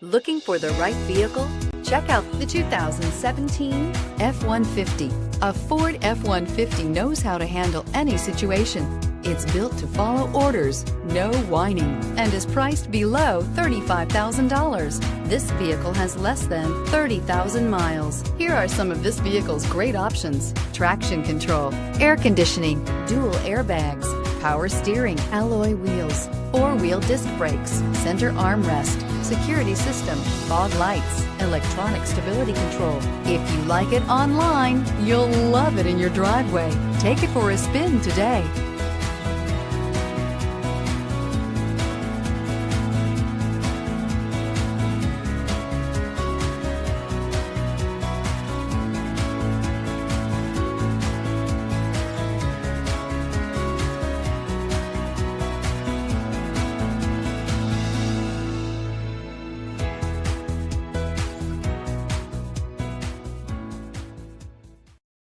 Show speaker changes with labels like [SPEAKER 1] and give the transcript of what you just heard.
[SPEAKER 1] Looking for the right vehicle? Check out the 2017 F-150. A Ford F-150 knows how to handle any situation. It's built to follow orders, no whining, and is priced below $35,000. This vehicle has less than 30,000 miles. Here are some of this vehicle's great options: traction control, air conditioning, dual airbags, power steering, alloy wheels, four-wheel disc brakes, center armrest, security system, fog lights, electronic stability control. If you like it online, you'll love it in your driveway. Take it for a spin today.